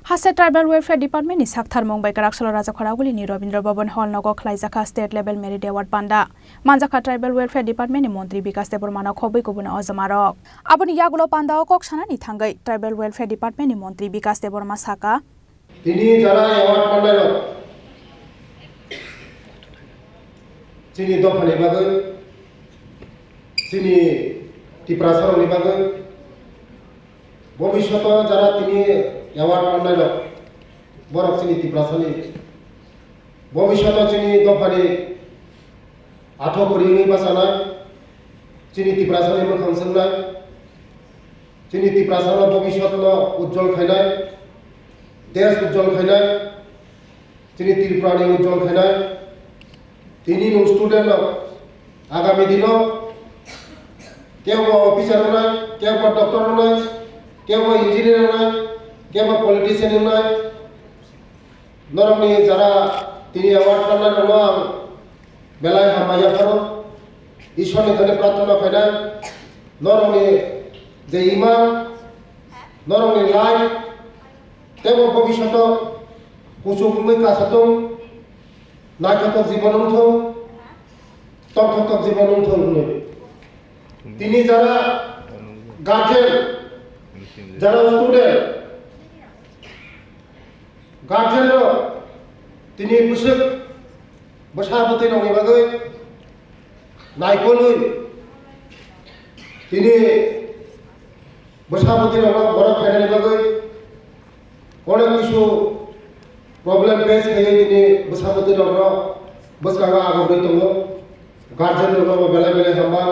हासे tribal welfare department नि साकथार मंबाइ काराकसल राजाखरागुली नि Rabindra Bhavan hall नगो खलाइजाखा स्टेट लेवल मेरिट अवार्ड पांडा मानजाखा ट्राइबल वेलफेयर डिपार्टमेंट नि मंत्री विकास देबरमाना खबै गुबुन अजमारक आबनि यागुलो पांडाओ कक्साना नि थांगै ट्राइबल वेलफेयर डिपार्टमेंट नि मंत्री विकास देबरमा साका तिनी जरा अवार्ड पांडाय चिनी दफानि बागै चिनी टिप्रासरनि बागै भविष्यत जरा तिनी अवार्ड पांडाय बरक चिनी टिप्रासरनि भविष्यत चिनी दफानि आठ परिनि बासानाय चिनी टिप्रासरनि मोखां सोंनाय चिनी टिप्रासर भविष्यत उज्जवल खायनाय देश उज्जवल खायनाय चिनी त्रिपुरानि उज्जवल खायनाय तिनी नो स्टूडेंट आगामी दिनों केवल ऑफिसर होना केवल डॉक्टर होना केवल इंजीनियर होना केवल पॉलिटिशियन होना नरमनी जरा तिनी अवार्ड करना नलो बेलाय हमाया करो ईश्वर ने धने प्रार्थना करना नरमनी जे ईमान नरमनी लाइफ केवल भविष्य तो कुछ में का सतों नाटक जीवन उठो तक जीवन उठो तिनी जरा गार्जियन जरा स्टूडेंट गार्जियन रो तिनी बुसुक बसाबते नंनि बागै नायखोलै तिनी बसाबते नंगा बरा खायनानि बागै अनेक किछु प्रॉब्लम फेस खायो तिनी बसाबते नंगा बसकागा आगबै दङो गार्जियन रो बेला बेला हामा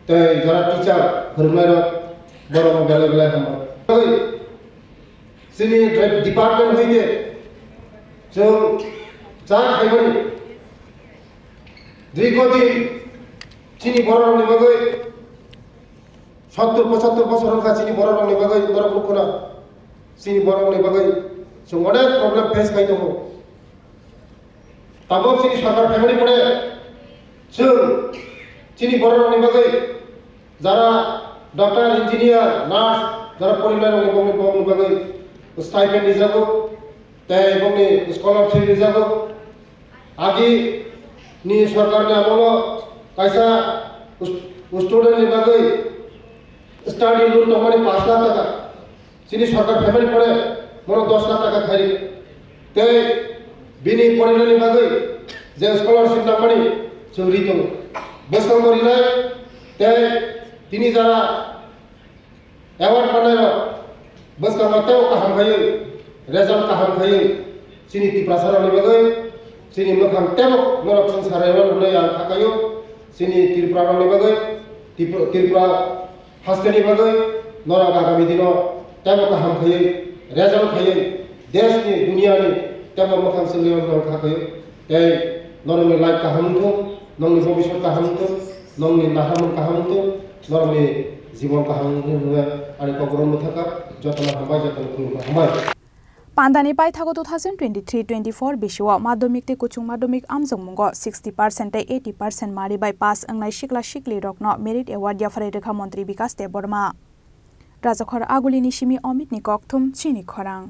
ते जरा टीचर फोरोंनाय रो बरा बेला बेला हामा सिनि डिपार्टमेंट होइदे जों जा खायमोन दीर्घदिन चिनी बर रंनि बागै 70-75 बोसोर चिनी बर रंनि बागै बरमुखना चिनी बर रंनि बागै जों अनेक प्रॉब्लम फेस खायो दङ ताबो चिनी सरकार फेमिली पड़े जों चिनी बर रंनि बागै जरा डॉक्टर इंजीनियर नर्स जरा फरायनाय रंनि बागै स्टाइपेंड दिजागौ ते बंनि स्कॉलरशिप दिजागौ आगि नि सरकार ने आमोलो कैसा स्टूडेंट नि बागै स्टडी लोन तमानि 5 लाख टाका चिनी सरकार फेमिली पड़े मोनो 10 लाख टाका खाइ ते बिनि फरायनायनि बागै जे स्कॉलरशिप तमानि चोरी दङ बसकां गरिनाय ते तिनी जरा अवार्ड पानाय बसकां मातेव काहाम खायो रिजल्ट काहाम खायो चिनी टिप्रासरनि बागै चिनी मोखां तेव नरक संसाराव होननाय आं थाखायो चिनी त्रिपुरानि बागै त्रिपुरा हास्टेनि बागै नरक आगामी दिनाव तेव काहाम खायो रिजल्ट खायो देशनि दुनियानि तेव मोखां सोलियाव थाखायो ते नरनि लाइफ काहामथो नंनि भविष्य काहामथो नंनि नाहामन काहामथो नरनि जीवन काहामथो होननाय आरो कग्रम थाखा जतन हामबाय जतन खुलुमना हामबाय पांडानि पाइथागो 2023-24 बिशुआ माध्यमिक ते कुचुं माध्यमिक आमजों मुंगो 60% ते 80% मारि बाय पास अंगनाय सिक्ला सिक्ली रकनो मेरिट अवार्ड याफारे रेखा मंत्री विकास देबरमा राजाखर आगुलिनि सिमी अमित नि कक्थुम चिनी खरां।